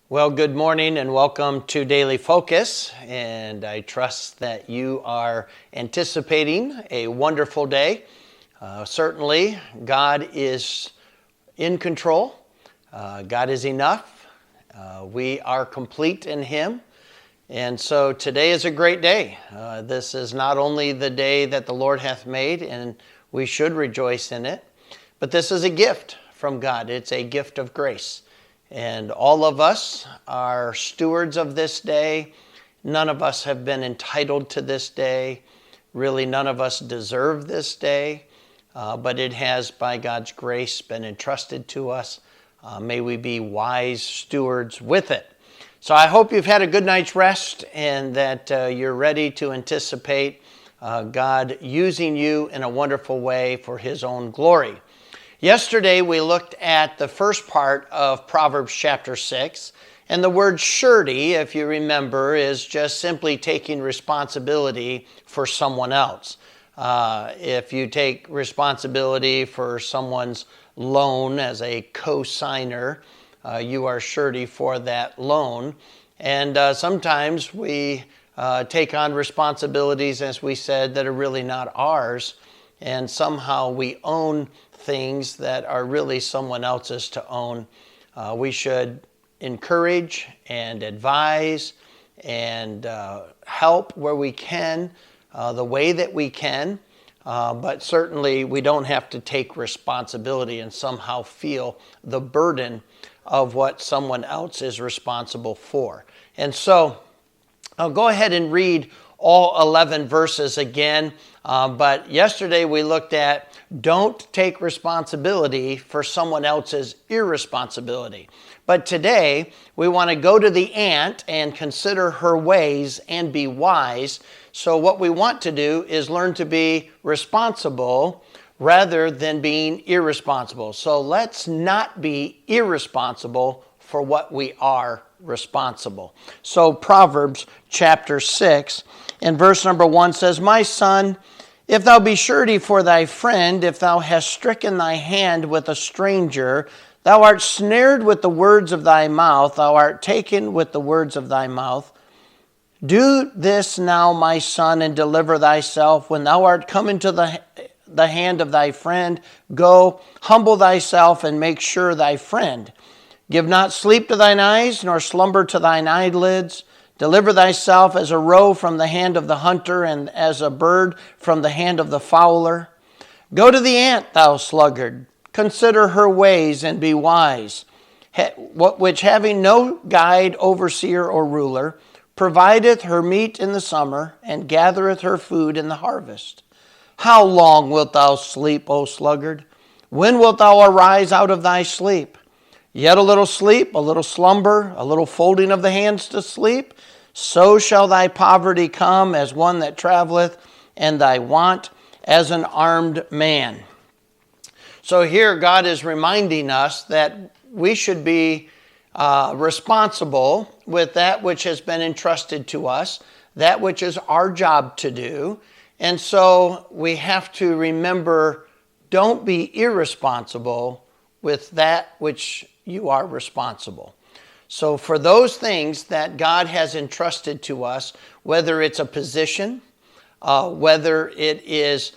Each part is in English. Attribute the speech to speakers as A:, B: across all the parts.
A: Well, good morning and welcome to Daily Focus. And I trust that you are anticipating a wonderful day. Certainly, God is in control. God is enough. We are complete in Him. And so today is a great day. This is not only the day that the Lord hath made, and we should rejoice in it, but this is a gift from God. It's a gift of grace. And all of us are stewards of this day. None of us have been entitled to this day. Really, none of us deserve this day. But it has, by God's grace, been entrusted to us. May we be wise stewards with it. So I hope you've had a good night's rest and that you're ready to anticipate God using you in a wonderful way for His own glory. Yesterday, we looked at the first part of Proverbs chapter 6, and the word surety, if you remember, is just simply taking responsibility for someone else. If you take responsibility for someone's loan as a co-signer, you are surety for that loan. And sometimes we take on responsibilities, as we said, that are really not ours, and somehow we own things that are really someone else's to own. We should encourage and advise and help where we can, the way that we can, but certainly we don't have to take responsibility and somehow feel the burden of what someone else is responsible for. And so I'll go ahead and read all 11 verses again, but yesterday we looked at don't take responsibility for someone else's irresponsibility. But today we want to go to the ant and consider her ways and be wise. So what we want to do is learn to be responsible rather than being irresponsible. So let's not be irresponsible for what we are responsible. So Proverbs chapter 6 and verse number 1 says, My son, if thou be surety for thy friend, if thou hast stricken thy hand with a stranger, thou art snared with the words of thy mouth, thou art taken with the words of thy mouth. Do this now, my son, and deliver thyself. When thou art come into the hand of thy friend, go, humble thyself, and make sure thy friend. Give not sleep to thine eyes, nor slumber to thine eyelids. Deliver thyself as a roe from the hand of the hunter, and as a bird from the hand of the fowler. Go to the ant, thou sluggard. Consider her ways, and be wise. Which having no guide, overseer, or ruler, provideth her meat in the summer, and gathereth her food in the harvest. How long wilt thou sleep, O sluggard? When wilt thou arise out of thy sleep? Yet a little sleep, a little slumber, a little folding of the hands to sleep, so shall thy poverty come as one that traveleth, and thy want as an armed man. So here God is reminding us that we should be responsible with that which has been entrusted to us, that which is our job to do. And so we have to remember, don't be irresponsible with that which you are responsible. So for those things that God has entrusted to us, whether it's a position, whether it is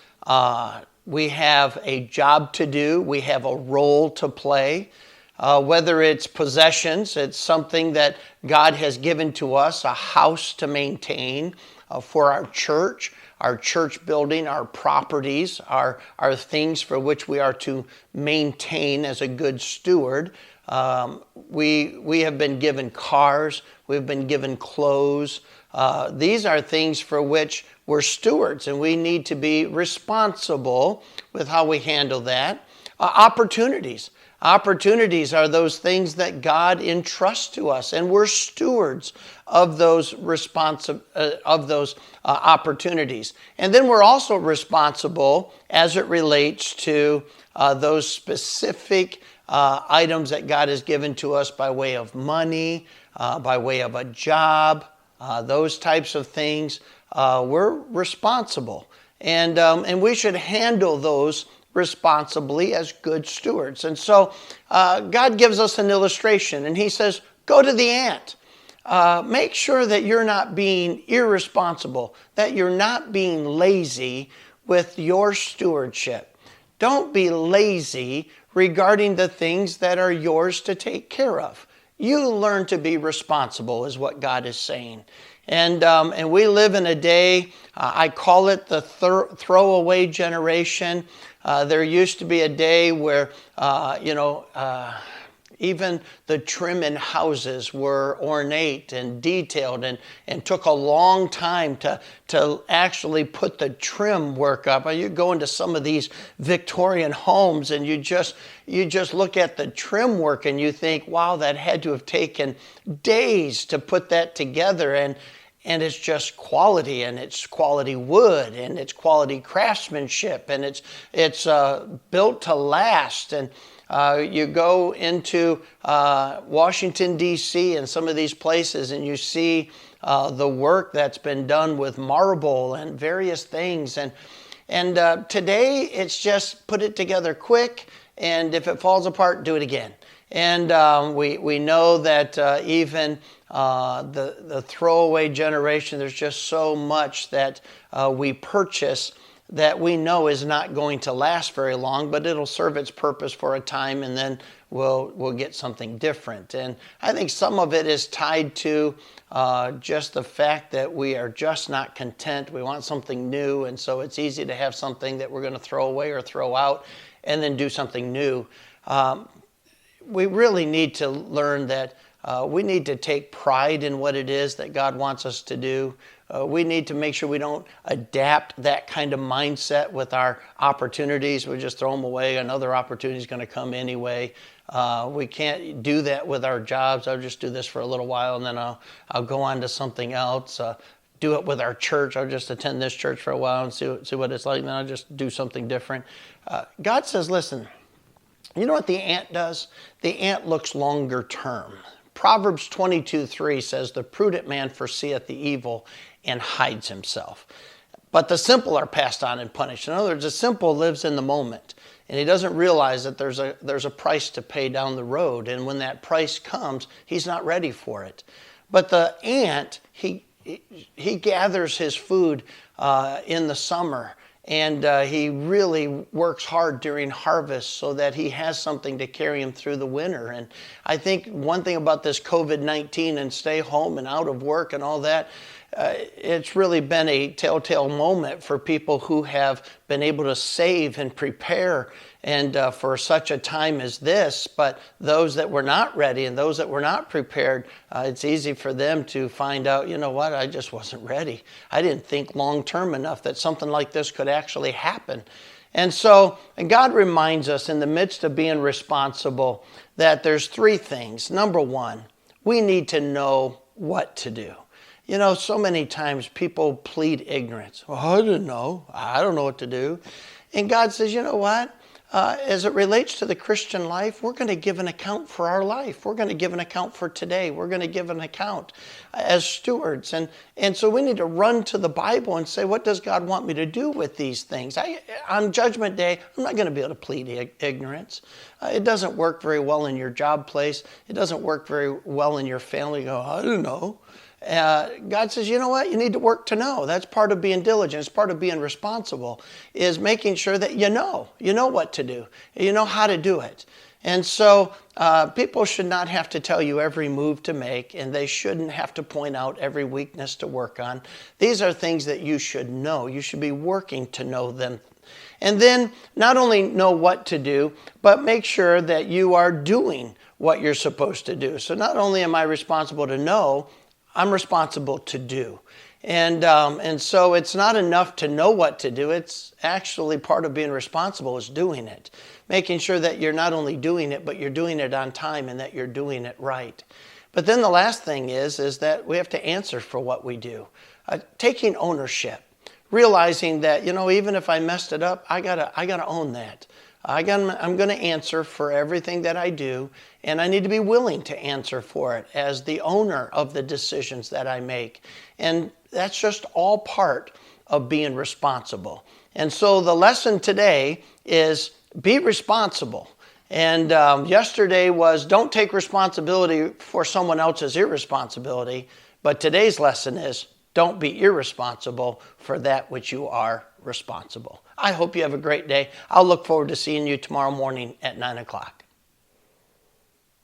A: we have a job to do, we have a role to play, whether it's possessions, it's something that God has given to us, a house to maintain for our church building, our properties, our things for which we are to maintain as a good steward. We have been given cars, we've been given clothes. These are things for which we're stewards, and we need to be responsible with how we handle that. Opportunities. Opportunities are those things that God entrusts to us, and we're stewards of those opportunities. And then we're also responsible as it relates to those specific items that God has given to us by way of money, by way of a job, those types of things. We're responsible, and we should handle those responsibly as good stewards. And so God gives us an illustration, and He says, Go to the ant. Make sure that you're not being irresponsible, that you're not being lazy with your stewardship. Don't be lazy regarding the things that are yours to take care of. You learn to be responsible is what God is saying. And we live in a day, I call it the throwaway generation. There used to be a day where, even the trim in houses were ornate and detailed and took a long time to actually put the trim work up. You go into some of these Victorian homes and you just look at the trim work and you think, wow, that had to have taken days to put that together. And it's just quality, and it's quality wood, and it's quality craftsmanship, and it's built to last. And you go into Washington, D.C. and some of these places, and you see the work that's been done with marble and various things. And today, it's just put it together quick, and if it falls apart, do it again. And we know that even the throwaway generation, there's just so much that we purchase that we know is not going to last very long, but it'll serve its purpose for a time, and then we'll get something different. And I think some of it is tied to just the fact that we are just not content. We want something new, and so it's easy to have something that we're going to throw away or throw out and then do something new. We really need to learn that we need to take pride in what it is that God wants us to do. We need to make sure we don't adapt that kind of mindset with our opportunities. We just throw them away. Another opportunity is going to come anyway. We can't do that with our jobs. I'll just do this for a little while and then I'll go on to something else. Do it with our church. I'll just attend this church for a while and see what it's like. And then I'll just do something different. God says, listen, you know what the ant does? The ant looks longer term. Proverbs 22:3 says, the prudent man foreseeth the evil and hides himself. But the simple are passed on and punished. In other words, the simple lives in the moment, and he doesn't realize that there's a price to pay down the road. And when that price comes, he's not ready for it. But the ant, he gathers his food in the summer. And he really works hard during harvest so that he has something to carry him through the winter. And I think one thing about this COVID-19 and stay home and out of work and all that, it's really been a telltale moment for people who have been able to save and prepare and for such a time as this. But those that were not ready and those that were not prepared, it's easy for them to find out, you know what, I just wasn't ready. I didn't think long term enough that something like this could actually happen. And God reminds us in the midst of being responsible that there's three things. Number one, we need to know what to do. You know, so many times people plead ignorance. Well, I didn't know. I don't know what to do. And God says, you know what? As it relates to the Christian life, we're going to give an account for our life. We're going to give an account for today. We're going to give an account as stewards. And so we need to run to the Bible and say, what does God want me to do with these things? On Judgment Day, I'm not going to be able to plead ignorance. It doesn't work very well in your job place. It doesn't work very well in your family. You go, I don't know. God says, you know what? You need to work to know. That's part of being diligent. It's part of being responsible, is making sure that you know what to do. You know how to do it. And so people should not have to tell you every move to make, and they shouldn't have to point out every weakness to work on. These are things that you should know. You should be working to know them. And then not only know what to do, but make sure that you are doing what you're supposed to do. So not only am I responsible to know, I'm responsible to do. And so it's not enough to know what to do. It's actually part of being responsible is doing it. Making sure that you're not only doing it, but you're doing it on time and that you're doing it right. But then the last thing is that we have to answer for what we do. Taking ownership. Realizing that, you know, even if I messed it up, I gotta own that. I'm going to answer for everything that I do, and I need to be willing to answer for it as the owner of the decisions that I make. And that's just all part of being responsible. And so the lesson today is be responsible. And yesterday was don't take responsibility for someone else's irresponsibility. But today's lesson is don't be irresponsible for that which you are responsible. I hope you have a great day. I'll look forward to seeing you tomorrow morning at 9 o'clock.